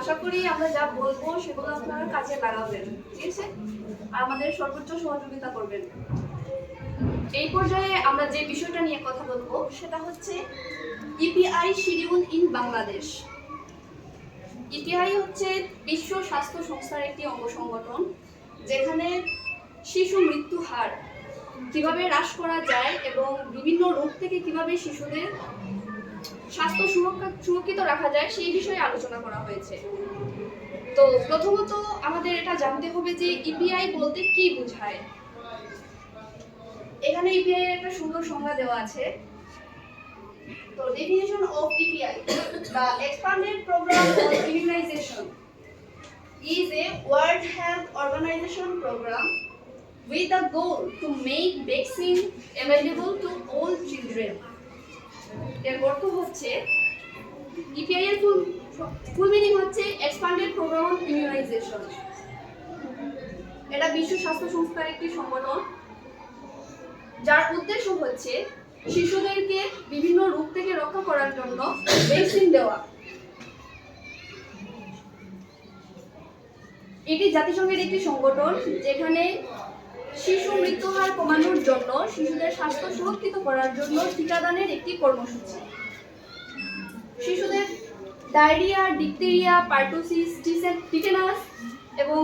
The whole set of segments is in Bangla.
আশা করি আমরা যা বলবো সেগুলো আপনারা কাজে লাগাবেন, ঠিক আছে? আর আমাদের সর্বোচ্চ সহযোগিতা করবেন। এই পর্যায়ে আমরা যে বিষয়টা নিয়ে কথা বলবো সেটা হচ্ছে EPI schedule in Bangladesh. EPI হচ্ছে বিশ্ব স্বাস্থ্য সংস্থার একটি অঙ্গ সংগঠন, যেখানে শিশু মৃত্যু হার কিভাবে হ্রাস করা যায় এবং বিভিন্ন রোগ থেকে কিভাবে শিশুদের স্বাস্থ্য সুরক্ষিত রাখা যায় সেই বিষয়ে আলোচনা করা হয়েছে। তো প্রথমত আমাদের এটা জানতে হবে যে ইপিআই বলতে কি বোঝায়। এখানে ইপিআই এর একটা সুন্দর সংজ্ঞা দেওয়া আছে। তো definition of EPI, the expanded program for immunization, is a World Health Organization program with the goal to make vaccine available to all children. এর অর্থ হচ্ছে ইপিআই এর ফুল মিনিং হচ্ছে এক্সপ্যান্ডেড প্রোগ্রাম অন ইমিউনাইজেশন। এটা বিশ্ব স্বাস্থ্য সংস্থার একটি সংগঠন, যার উদ্দেশ্য হচ্ছে শিশুদেরকে বিভিন্ন রোগ থেকে রক্ষা করার জন্য ভ্যাকসিন দেওয়া। এটি জাতিসংঘের একটি সংগঠন যেখানে শিশু মৃত্যু হার কমানোর জন্য, শিশুদের স্বাস্থ্য সুরক্ষিত করার জন্য টিকাদানের একটি কর্মসূচি। শিশুদের ডায়রিয়া, ডিপথেরিয়া, পার্টুসিস, টিটেনাস এবং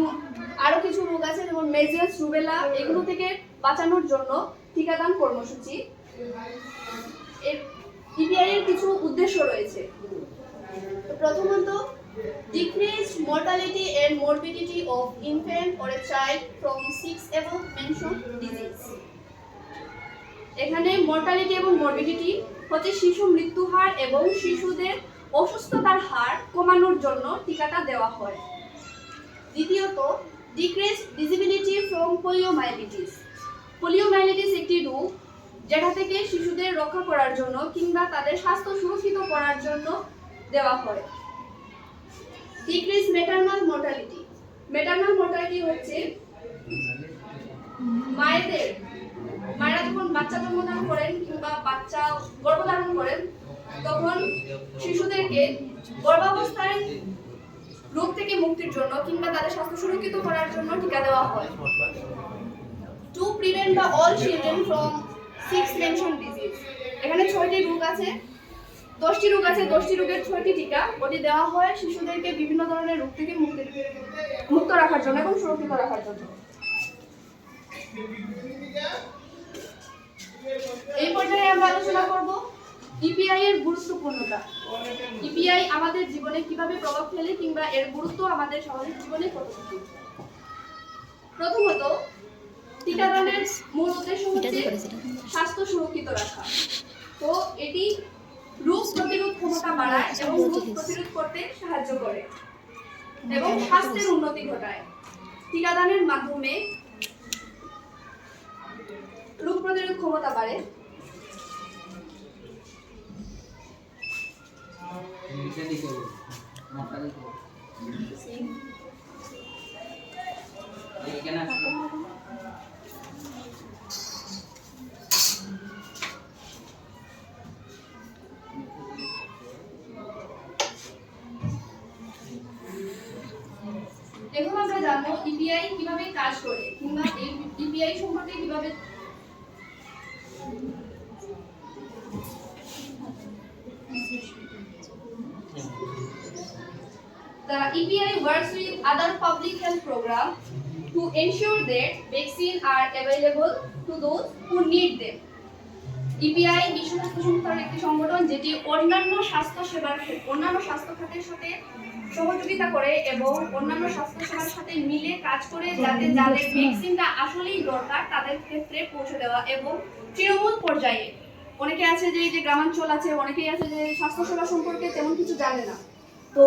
আরো কিছু রোগ আছে যেমন মেজিয়াস, রুবেলা, এগুলো থেকে বাঁচানোর জন্য টিকাদান কর্মসূচি। ইপিআই এর কিছু উদ্দেশ্য রয়েছে। প্রথমত, decreased mortality and morbidity of infant or a child from 6 above mentioned disease. এখানে মর্টালিটি এবং মরবিডিটি হচ্ছে শিশু মৃত্যু হার এবং শিশুদের অসুস্থতার হার কমানোর জন্য টিকাটা দেওয়া হয়। দ্বিতীয়ত, decreased disability from poliomyelitis. poliomyelitis একটি রোগ যেটা থেকে শিশুদের রক্ষা করার জন্য কিংবা তাদের স্বাস্থ্য সুরক্ষিত করার জন্য দেওয়া হয়। decreased maternal mortality. maternal mortality হচ্ছে মায়েরা যখন বাচ্চা জন্মদান করেন কিংবা বাচ্চা গর্ভধারণ করেন তখন শিশুদেরকে গর্ভাবস্থায় রোগ থেকে মুক্তির জন্য কিংবা তাদের স্বাস্থ্য সুরক্ষিত করার জন্য টিকা দেওয়া হয়। to prevent the all children from 6 mentioned disease. এখানে 6টি রোগ আছে, 10টি রোগ আছে, 10টি রোগের 6টি টিকা ওটি দেওয়া হয় শিশুদেরকে বিভিন্ন ধরনের রোগ থেকে মুক্ত রাখার জন্য এবং সুরক্ষিত রাখার জন্য। এই পর্যায়ে আমরা আলোচনা করব ইপিআই এর গুরুত্বপূর্ণতা। ইপিআই আমাদের জীবনে কিভাবে প্রভাব ফেলে কিংবা এর গুরুত্ব আমাদের স্বাভাবিক জীবনে কতটুকু। প্রথমত, টিকাদানের মূল উদ্দেশ্য হচ্ছে স্বাস্থ্য সুরক্ষিত রাখা। তো এটি রোগ প্রতিরোধ ক্ষমতা বাড়ায় এবং রোগ প্রতিরোধ করতে সাহায্য করে এবং স্বাস্থ্যের উন্নতি ঘটায়। টিকাদানের মাধ্যমে রোগ প্রতিরোধ ক্ষমতা বাড়ে। এখন আমরা জানবো ইপিআই কিভাবে কাজ করে কিংবা এই ইপিআই সম্পর্কে কিভাবে The EPI works with other public health programs to ensure that vaccines are available to those who need them. EPI বিশ্ব স্বাস্থ্য সংস্থার একটি সংগঠন যেটি অন্যান্য স্বাস্থ্য খাতের সাথে সহযোগিতা করে এবং অন্যান্য স্বাস্থ্য সেবার সাথে মিলে কাজ করে যাতে যাদের ভ্যাকসিনটা আসলেই দরকার তাদের ক্ষেত্রে পৌঁছে দেওয়া এবং তৃণমূল পর্যায়ে অনেকে আছে যে গ্রামাঞ্চল আছে, অনেকেই আছে যে স্বাস্থ্যসেবা সম্পর্কে তেমন কিছু জানে না, তো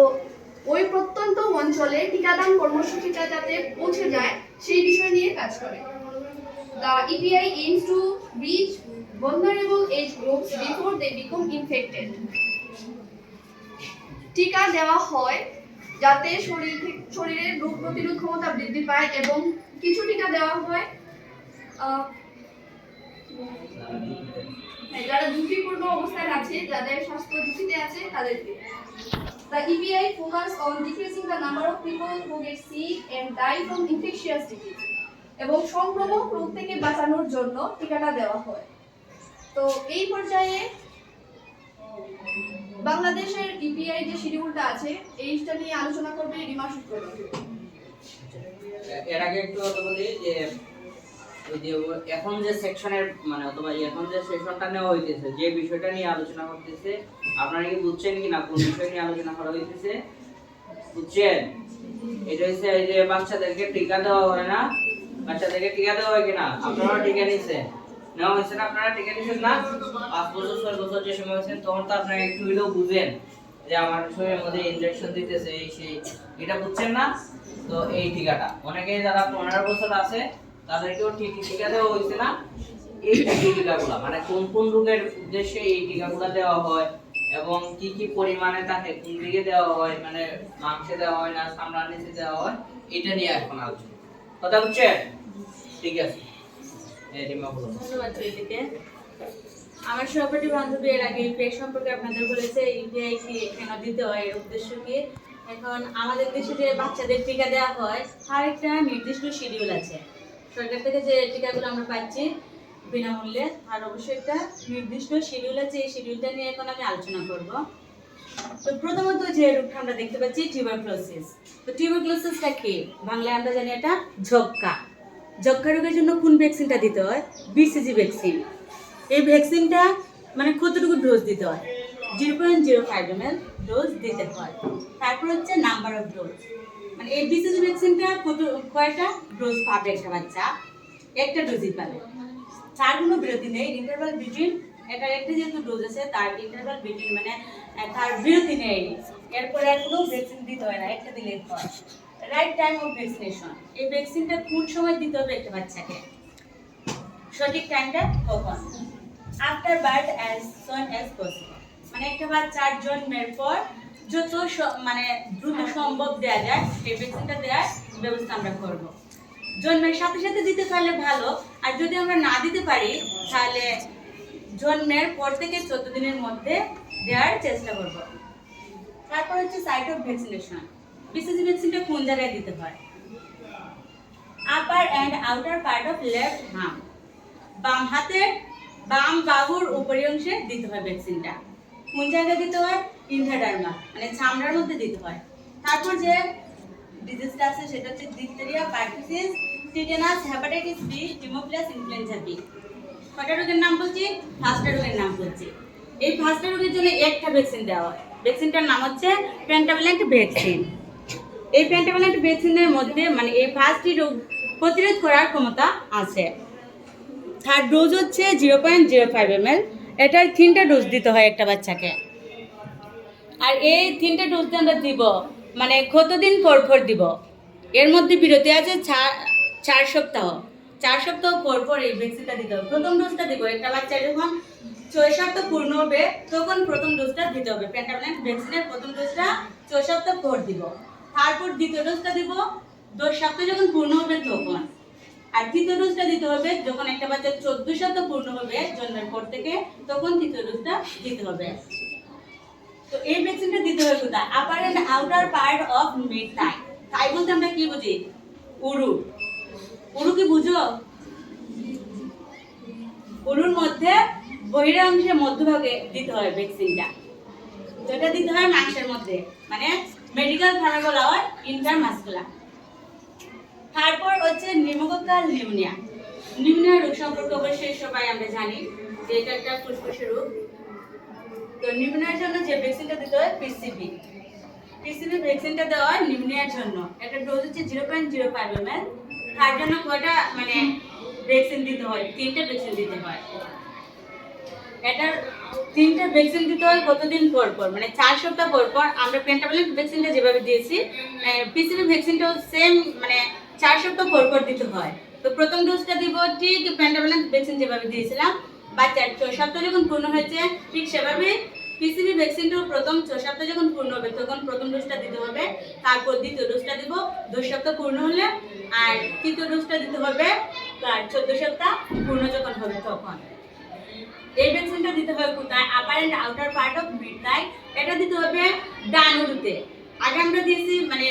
ওই প্রত্যন্ত অঞ্চলে টিকাদান কর্মসূচিটা যাতে পৌঁছে যায় সেই বিষয় নিয়ে কাজ করে। The EPI aims to reach vulnerable age groups before they become infected. টিকা দেওয়া হয় যাতে শরীরের রোগ প্রতিরোধ ক্ষমতা বৃদ্ধি পায় এবং কিছু টিকা দেওয়া হয় যারা ঝুঁকিপূর্ণ অবস্থায় আছে, যাদের স্বাস্থ্য ঝুঁকিতে আছে তাদেরকে। The EPI focus on decreasing the number of people who get sick and die from infectious disease. এবং সংক্রামক রোগ থেকে বাঁচানোর জন্য টিকাটা দেওয়া হয়। তো এই পর্যায়ে বাংলাদেশের ইপিআই যে শিডিউলটা আছে এইটা নিয়ে আলোচনা করবে রিমা শুক্রবার। এর আগে একটু কথা বলি যে ওই যে এখন যে সেকশনের মানে অথবা এখন যে সেশনটা নেওয়া হইতেছে যে বিষয়টা নিয়ে আলোচনা করতেছে আপনারা কি বুঝছেন কি না কোন বিষয় নিয়ে আলোচনা করা হইতেছে বুঝছেন? এটা হচ্ছে এই যে বাচ্চাদেরকে টিকা দেওয়া হয় না, বাচ্চাদেরকে টিকা দেওয়া হয় কিনা? আপনারা টিকা নিছেন, নেওয়া হয়েছে না? আপনারা টিকা নিছেন না? 5 বছর 6 বছর যে সময় হয়েছেন তখন তো আপনারা একটু হইলেও বুঝেন যে আমার শরীরের মধ্যে ইনজেকশন দিতেছে এই সেই, এটা বুঝছেন না? তো এই টিকাটা অনেকেই যারা 15 বছর আছে তাদেরকেও টিকা দেওয়া হয়েছে না? এই টিকাগুলো মানে কোন কোন রোগের উদ্দেশ্যে এই টিকাগুলো দেওয়া হয় এবং কি কি পরিমাণে তাকে কোন দিকে দেওয়া হয়, মানে মাংসে দেওয়া হয় না চামড়ার নিচে দেওয়া হয়, এটা নিয়ে এখন আলোচনা। কথা বুঝছেন? ঠিক আছে, ধন্যবাদ চৈতিকে। আমার সহপাঠী বান্ধবী এর আগে ইপিআই সম্পর্কে আপনাদের বলেছে ইপিআই কি কেন দিতে হয়, এর উদ্দেশ্য কি। এখন আমাদের দেশে যে বাচ্চাদের টিকা দেওয়া হয় তার একটা নির্দিষ্ট শিডিউল আছে। সরকার থেকে যে টিকাগুলো আমরা পাচ্ছি বিনামূল্যে তার অবশ্যই একটা নির্দিষ্ট শিডিউল আছে। এই শিডিউলটা নিয়ে এখন আমি আলোচনা করব। তো প্রথমত যে রোগটা আমরা দেখতে পাচ্ছি টিউবারকুলোসিস। তো টিউবারকুলোসিসটা কি? বাংলায় আমরা জানি এটা যক্ষ্মা। যক্ষ্মা রোগের জন্য কোন ভ্যাকসিনটা দিতে হয়? BCG vaccine. এই ভ্যাকসিনটা মানে কতটুকু ডোজ দিতে হয়? 0.05 ml ডোজ দিতে হয়। তারপর হচ্ছে নাম্বার অফ ডোজ, মানে এই বিসিজি ভ্যাকসিনটা কয়টা ডোজ পাবে একটা বাচ্চা? একটা ডোজই পাবে, তার কোনো বিরতি নেই। ইন্টারভাল বিটুইন এটার একটা যেহেতু ডোজ আছে তার ইন্টারভাল বিটুইন মানে তার বিরতি নেই। এরপরে আর কোনো ভ্যাকসিন দিতে হয় না, একটা দিলেই হয়। রাইট টাইম অফ ভ্যাকসিনেশন, এই ভ্যাকসিনটা কোন সময় দিতে হবে একটা বাচ্চাকে? সঠিক টাইমটা কখন? After birth as soon as possible, মানে একটা বাচ্চার জন্মের পর যত মানে দ্রুত সম্ভব দেওয়া যায় এই ভ্যাকসিনটা দেওয়ার ব্যবস্থা আমরা করব। জন্মের সাথে সাথে দিতে পারলে ভালো, আর যদি আমরা না দিতে পারি তাহলে জন্মের পর থেকে 14 দিনের মধ্যে দেওয়ার চেষ্টা করব। তারপর হচ্ছে সাইট অফ ভ্যাকসিনেশন। বিসিজি ভ্যাকসিনটা কোন জায়গায় দিতে হয়? Upper and outer part of left হাম, বাম হাতের বাম বাহুর উপরি অংশে দিতে হয় ভ্যাকসিনটা। কোন জায়গায় দিতে হয়? ইনথাডার্মা, মানে চামড়ার মধ্যে দিতে হয়। তারপর যে ডিজিজটা আছে সেটা হচ্ছে diphtheria, pertussis, tetanus, hepatitis B, haemophilus influenza B. কয়টা রোগের নাম বলছি? 5টা রোগের নাম বলছি। এই 5টা রোগের জন্য একটা ভ্যাকসিন দেওয়া হয়। ভ্যাকসিনটার নাম হচ্ছে পেন্টাভ্যালেন্ট ভ্যাকসিন। এই পেন্টাভ্যালেন্ট ভ্যাকসিনের মধ্যে মানে এই 5টি রোগ প্রতিরোধ করার ক্ষমতা আছে। তার ডোজ হচ্ছে 0.05 ml। এটার 3টা ডোজ দিতে হয় একটা বাচ্চাকে। আর এই 3টা ডোজ আমরা দিব মানে কতদিন পর পর দিব? এর মধ্যে বিরতি আছে 4 সপ্তাহ। 4 সপ্তাহ পর পর এই ভ্যাকসিনটা দিতে হবে। প্রথম ডোজটা দিব একটা বাচ্চা যখন 6 সপ্তাহ পূর্ণ হবে তখন প্রথম ডোজটা দিতে হবে। পেন্টাভ্যালেন্ট ভ্যাকসিনের প্রথম ডোজটা 6 সপ্তাহ পর দিব। তারপর দ্বিতীয় ডোজটা দিব 10 সপ্তাহ যখন পূর্ণ হবে তখন। আর তৃতীয় ডোজটা দিতে হবে যখন একটা বাচ্চা 14 সপ্তাহ পূর্ণ হবে জন্মের পর থেকে, তখন তৃতীয় ডোজটা দিতে হবে। তো এই ভ্যাকসিনটা দিতে হবে কোথায়? Upper and outer part of mid thigh. Thigh বলতে আমরা কি বুঝি? উরু। উরু কি বুঝো? উরুর মধ্যে বহিরাংশের মধ্যভাগে দিতে হয় ভ্যাকসিনটা। যেটা দিতে হয় মাংসের মধ্যে, মানে মেডিকেল টার্মে বলা হয় ইন্ট্রামাসকুলার। তারপর হচ্ছে নিউমোকক্কাল নিউমোনিয়া। নিউমোনিয়া রোগ সম্পর্কে অবশ্যই সবাই আমরা জানি যে এটা একটা ফুসফুসের রোগ। তো নিউমোনিয়ার জন্য যে ভ্যাকসিনটা দিতে হয় পিসিবি। পিসিবি ভ্যাকসিনটা দেওয়া হয় নিউমোনিয়ার জন্য। এটা ডোজ হচ্ছে 0.05 ml। তার জন্য কয়টা মানে ভ্যাকসিন দিতে হয়? 3টা ভ্যাকসিন দিতে হয়। এটার 3টা ভ্যাকসিন দিতে হয় কতদিন পর পর? মানে 4 সপ্তাহ পর পর। আমরা পেন্টাভ্যালেন্ট ভ্যাকসিনটা যেভাবে দিয়েছি পিসিবি ভ্যাকসিনটাও সেম মানে 4 সপ্তাহ পর পর দিতে হয়। তো প্রথম ডোজটা দিব ঠিক পেন্টাভ্যালেন্ট ভ্যাকসিন যেভাবে দিয়েছিলাম। বাচ্চার 6 সপ্তাহ যখন পূর্ণ হয়েছে ঠিক সেভাবে পিসিবি ভ্যাকসিনটাও প্রথম 6 সপ্তাহ যখন পূর্ণ হবে তখন প্রথম ডোজটা দিতে হবে। তারপর দ্বিতীয় ডোজটা দিব 10 সপ্তাহ পূর্ণ হলে, আর তৃতীয় ডোজটা দিতে হবে 14 সপ্তাহ পূর্ণ যখন হবে তখন। এই ভ্যাকসিনটা দিতে হবে কোথায়? Upper and outer part of mid thigh. এটা দিতে হবে ডান উরুতে। আগে আমরা দিয়েছি মানে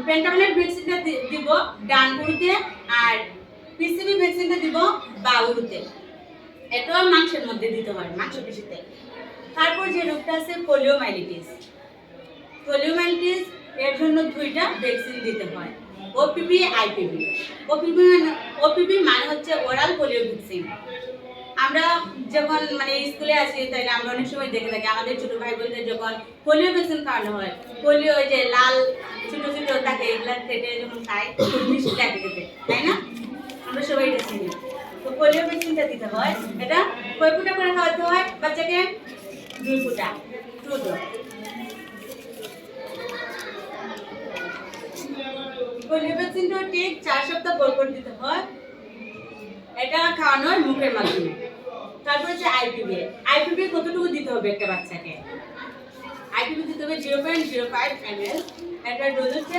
পেন্টাভ্যালেন্ট ভ্যাকসিনটা দিব ডান উরুতে, আর পিসিবি ভ্যাকসিনটা দিব বা উরুতে। এটাও মাংসের মধ্যে দিতে হয়, মাংসপেশিতে। তারপর যে রোগটা আছে পোলিওমাইলিটিস। পোলিওমাইলিটিস এর জন্য 2টা ভ্যাকসিন দিতে হয়, ওপিভি, আইপিভি। ওপিভি মানে হচ্ছে ওরাল পোলিও ভ্যাকসিন। আমরা যখন মানে স্কুলে আসি তাইলে আমরা অনেক সময় দেখে থাকি আমাদের ছোট ভাই বোনদের যখন পোলিও ভ্যাকসিন খাওয়ানো হয়, পোলিও ওই যে লাল ছোট ছোট থাকে এগুলা খেতে যখন খায় খুব মিষ্টি লাগে খেতে, তাই না? আমরা সবাই এটা চিনি। তো পোলিও ভ্যাকসিনটা দিতে হয়। এটা কয় ফুটা করে খাওয়াতে হয় বাচ্চাকে? 2 ফুটা, 2 ডোজ। পোলিও ভ্যাকসিনটা ঠিক 4 সপ্তাহ পর পর দিতে হয়। এটা খাওয়ানো হয় মুখের মাধ্যমে। তারপর হচ্ছে আইপিভি। আইপিভি কতটুকু দিতে হবে একটা বাচ্চাকে? আইপিভি দিতে হবে 0.05 ml। একটা ডোজ হচ্ছে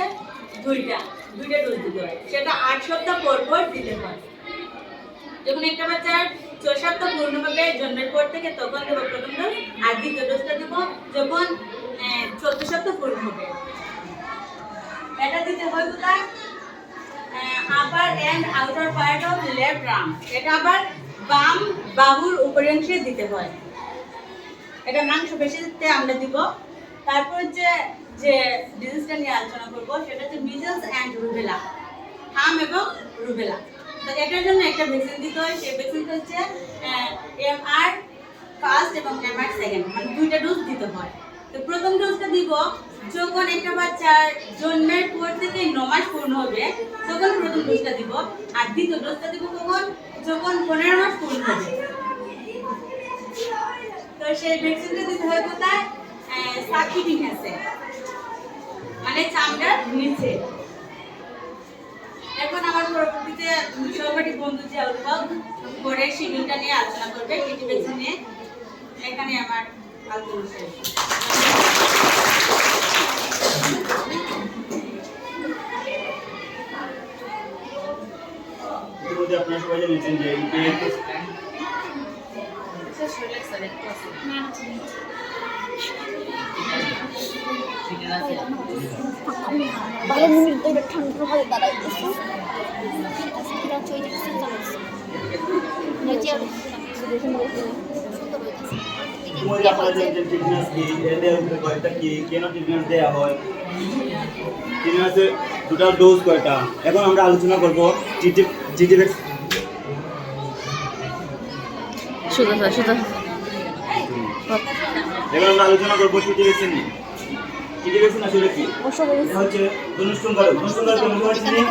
2টা ডোজ দিতে হয়। সেটা 8 সপ্তাহ পর পর দিতে হয়। যখন একটা বাচ্চার 4 সপ্তাহ পূর্ণ হবে জন্মের পর থেকে তখন দেবো প্রথম ডোজ, আর দ্বিতীয় ডোজটা দেবো যখন 14 সপ্তাহ পূর্ণ হবে। এটা দিতে হয় কোথায়? Upper and outer part of left arm. এটা আবার বাম বাহুর উপরাংশে দিতে হয়। এটা মাংসপেশিতে আমরা দিব। তারপর যে ডিজিজটা নিয়ে আলোচনা করব সেটা হচ্ছে মিজলস এন্ড রুবেলা, হাম এবং রুবেলা। তো এটার জন্য একটা ভ্যাকসিন দিতে হয়। সেই ভ্যাকসিনটা হচ্ছে এমআর ফার্স্ট এবং এমআর সেকেন্ড, মানে 2টা ডোজ দিতে হয়। তো প্রথম ডোজটা দিব যখন একটা বাচ্চার জন্মের পর থেকে 9 মাস পূর্ণ হবে তখন প্রথম ডোজটা দিব, আর দ্বিতীয় ডোজটা দিব কখন? যখন 15 মাস পূর্ণ হবে। তো সেই ভ্যাকসিনটা দিতে হয় কোথায়? সাবকিউটেনিয়াসে, মানে চামড়ার নিচে। এখন আমার পরবর্তীতে সহপাঠী বন্ধু যে আউটবাগ করে শিডিউলটা নিয়ে আলোচনা করবে, টিটি ভ্যাকসিন নিয়ে। এখানে আমার আলোচনা শেষ। ইতিমধ্যে আপনারা সবাই জানেন যে Vale, mi de ঠান্ডা ভাবে দাঁড়াইতেছে সেটা চলে গেছে জানাইছে ইতিমধ্যে আপনারা জানেন যে টিটেনাস কি, এর উপরে কয়টা কি, কেন টিটেনাস দেওয়া হয়, টিটেনাসের টোটাল ডোজ কয়টা। এখন আমরা আলোচনা করব টিটি ভ্যাকসিন। এখন আমরা আলোচনা করব টিটি ভ্যাকসিন নিয়ে। টিটি ভ্যাকসিন আসলে কি? এটা হচ্ছে ধনুষ্টঙ্কারক। ধনুষ্টঙ্কারক কোন ধরনের চিনি?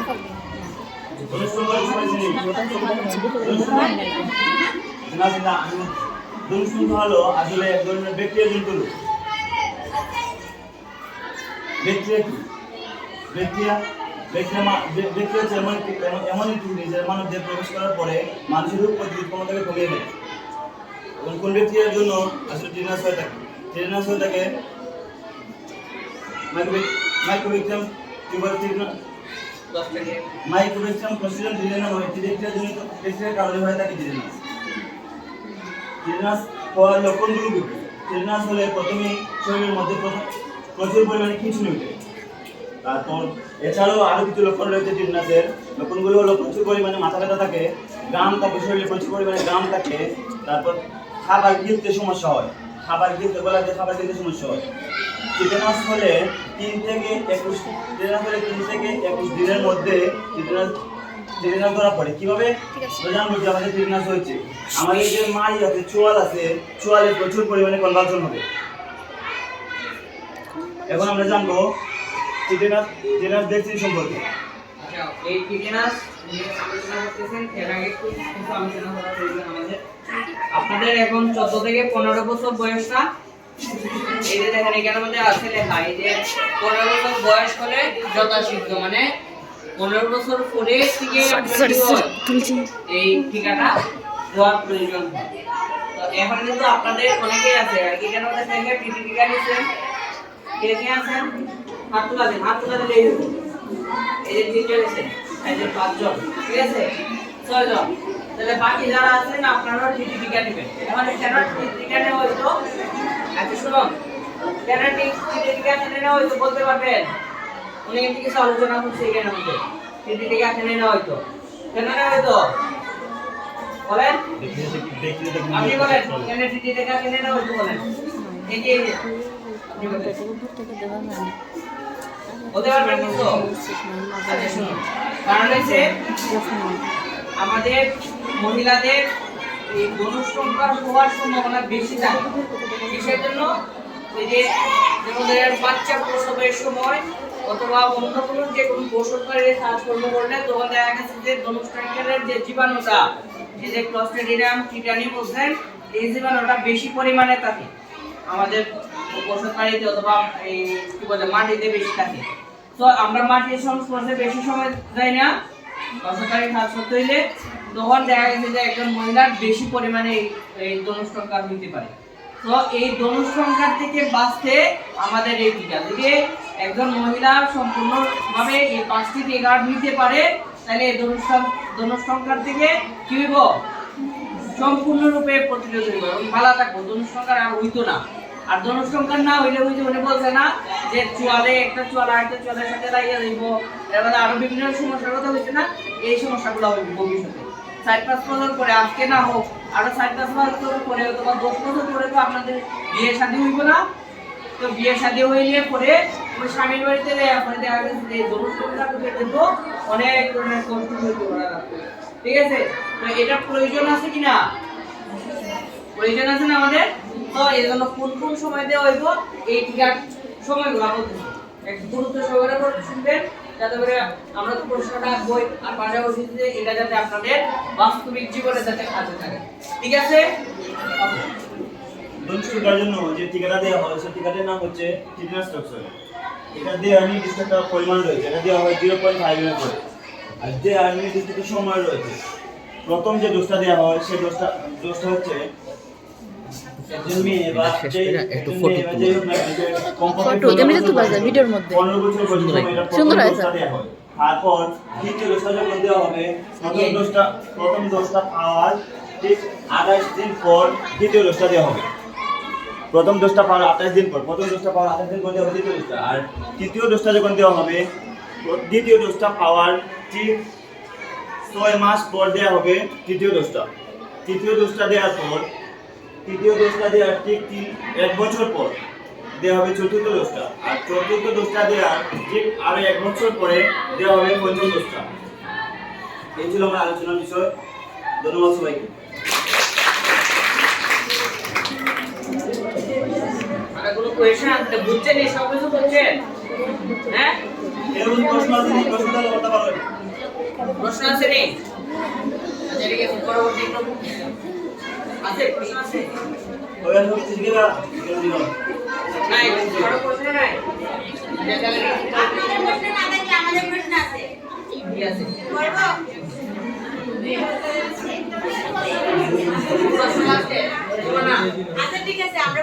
ধনুষ্টঙ্কারক সবাই চিনি। ধনুষ্টঙ্ক হলো আসলে এক ধরনের ব্যাকটেরিয়া জনিত রোগ। ব্যাকটেরিয়া কি? ব্যাকটেরিয়া হচ্ছে এমন একটি জিনিস যার মানব দেহে প্রবেশ করার পরে মানুষের রোগ প্রতিরোধ ক্ষমতাকে কমিয়ে দেয়। এবং কোন ব্যাকটেরিয়ার জন্য আসলে টিটেনাস হয়ে থাকে? টিটেনাস হয়ে থাকে mycobacterium tuberculosis, mycobacterium Clostridium tetanus হয়। ব্যাকটেরিয়ার কারণে হয়ে থাকে টিটেনাস। টিটেনাস হওয়ার লক্ষণগুলো কি? টিটেনাস হলে প্রথমেই শরীরের মধ্যে প্রচুর পরিমাণে খিঁচুনি ওঠে। তারপর এছাড়াও আরো কিছু লক্ষণ রয়েছে টিটেনাসের। লক্ষণগুলো হলো প্রচুর পরিমাণে মাথা ব্যথা থাকে, গাম থাকে, শরীরে প্রচুর পরিমাণে গাম থাকে। তারপর খাবার গিলতে সমস্যা হয়, গলা দিয়ে খাবার গিলতে সমস্যা হয়। টিটেনাস হলে 3 থেকে 21 দিনের মধ্যে টিটেনাস ধরা পড়ে। কিভাবে জানবো যে আমাদের টিটেনাস হয়েছে? আমাদের যে মাড়ি আছে, চোয়াল আছে, চোয়ালে প্রচুর পরিমাণে কনভালশন হবে। এখন আমরা জানবো টিটেনাস ভ্যাকসিন সম্পর্কে। আচ্ছা, এই টিটেনাস নিয়ে আলোচনা করতেছেন, এর আগে একটু আলোচনা করা প্রয়োজন আমাদের। আপনাদের এখন 14 থেকে 15 বছর বয়স না? এই যে দেখেন এখানের মধ্যে আছে লেখা, এই যে 15 বছর বয়স হলে যথাশীঘ্র, মানে 15 বছর পরে থেকে এই টিকাটা দেওয়ার প্রয়োজন হয়। তো এখন কিন্তু আপনাদের অনেকেই আছে আর কি, এখানে মধ্যে থেকে টিটি টিকা নিচ্ছেন, কে কে আছেন? হাত তুলা দিলে এই যে 3 জন আছে, এই যে 5 জন, ঠিক আছে, 6 জন। তাহলে বাকি যারা আছেন আপনারা টিটি টিকা নেবেন। এখন এখানে টিটি টিকা নেওয়া হলো। আচ্ছা শুনুন, কেন টিটিকে এখানে নেওয়া হয়তো বলতে পারবেন? উনি কিন্তু কিছু আলোচনা করছে এখানে মধ্যে। টিটিকে এখানে নেওয়া হয়তো কেন নেওয়া হয়তো বলেন, আপনি বলেন কেন টিটিকে এখানে নেওয়া হয়তো বলেন। এই যে আপনি বলেন। বলতে পারবেন কিন্তু? আচ্ছা শুনুন, কারণ হচ্ছে আমাদের মহিলাদের এই গণসংখ্যার হওয়ার সম্ভাবনা বেশি থাকে। কিসের জন্য? ওই যে আমাদের বাচ্চা প্রসবের সময় অথবা অন্য কোনো যে কোনো প্রসবকারী কাজকর্ম করলে তখন দেখা গেছে যে গণসংখ্যার যে জীবাণুটা, এই যে ক্লস্ট্রিডিয়াম টিটানি বলছেন, এই জীবাণুটা বেশি পরিমাণে থাকে আমাদের প্রসবকারীতে অথবা এই কি বলে মাটিতে বেশি থাকে। তো আমরা মাটির সংস্পর্শে বেশি সময় যাই না প্রসবকারী কাজ করতে হইলে, তখন দেখা গেছে যে একজন মহিলার বেশি পরিমাণে এই যৌনসংখ্যা হইতে পারে। তো এই যৌনসংখ্যার থেকে বাঁচতে আমাদের এই টিকা, যদি একজন মহিলা সম্পূর্ণভাবে এই 5টি টিকা নিতে পারে তাহলে এই যৌনসংখ্যার থেকে কি হইব? সম্পূর্ণরূপে প্রতিরোধ হইব এবং ভালো থাকবো, যৌনসংখ্যার আর হইতো না। আর যৌনসংখ্যার না হইলে ওই যে উনি বলছে না যে চুয়ালে একটা চুয়ালা একটা চুয়ালের সাথে লাগিয়ে দিব, এবার আরো বিভিন্ন সমস্যার কথা হইছে না, এই সমস্যাগুলো হইবে ভবিষ্যতে। 4-5 বছর পরে, আজকে না হোক আরো 4-5 বছর পরে অথবা 10 বছর পরে তো আপনাদের বিয়ে শাদী হইব না। তো বিয়ে শাদী হইলে পরে ওই স্বামীর বাড়িতে পরে দেখা গেছে যে যৌনসংখ্যা কিন্তু অনেক ধরনের কষ্ট হইতে পারে। ঠিক আছে, তো এটা প্রয়োজন আছে কিনা? প্রয়োজন আছে না আমাদের? তো এই জন্য কোন কোন সময় দেওয়া হইব এই টিকার সময়গুলো বলতেছি, একটু গুরুত্ব সহকারে শুনবেন যাতে করে আমরা তো প্রশ্নটা বই আর পাশাপাশি যে এটা যাতে আপনাদের বাস্তবিক জীবনে যাতে কাজে থাকে। ঠিক আছে, যৌনসংখ্যার জন্য যে টিকাটা দেওয়া হয় সেই টিকাটার নাম হচ্ছে টিটেনাস টক্সিন। এটা দেওয়া নির্দিষ্ট একটা পরিমাণ রয়েছে, এটা দেওয়া হয় 0.5 ml করে। আর যে নির্দিষ্ট একটা সময় রয়েছে। প্রথম যে ডোজটা দেওয়া হয় সেই ডোজটা হচ্ছে একজন মেয়ে বা একটু ফটো ভিডিওর মধ্যে 15 বছর পর্যন্ত এটা সুন্দর প্রথম হয়েছে। ডোজটা দেওয়া হয়। তারপর দ্বিতীয় ডোজটা যখন দেওয়া হবে প্রথম ডোজটা খাওয়ার ঠিক 28 দিন পর দ্বিতীয় ডোজটা দেওয়া হবে। প্রথম ডোজটা পাওয়ার 28 দিন পর, প্রথম ডোজটা পাওয়ার 28 দিন পর দেওয়া হবে দ্বিতীয় ডোজটা। আর তৃতীয় ডোজটা যখন দেওয়া হবে দ্বিতীয় ডোজটা পাওয়ার ঠিক 6 মাস পর দেওয়া হবে তৃতীয় ডোজটা। তৃতীয় ডোজটা দেওয়ার ঠিক 1 বছর পর দেওয়া হবে চতুর্থ ডোজটা। আর চতুর্থ ডোজটা দেওয়ার ঠিক আরো 1 বছর পরে দেওয়া হবে পঞ্চম ডোজটা। এই ছিল আমার আলোচনার বিষয়। ধন্যবাদ সবাইকে। আর কোনো কোয়েশ্চেন আছে? বুঝছেন এই সব কিছু বুঝছেন? হ্যাঁ, এরকম প্রশ্ন আছে, প্রশ্ন তাহলে করতে পারবেন। প্রশ্ন আছে নেই? আচ্ছা, ঠিক আছে, পরবর্তী আছে প্রশ্ন আছে? ওই আমি শিখেরা দিও নাই, বড় প্রশ্ন নাই। আপনাদের প্রশ্ন না থাকলে আমাদের প্রশ্ন আছে। ঠিক আছে, করবো? প্রশ্ন আছে? বলো না। আচ্ছা ঠিক আছে, আমরা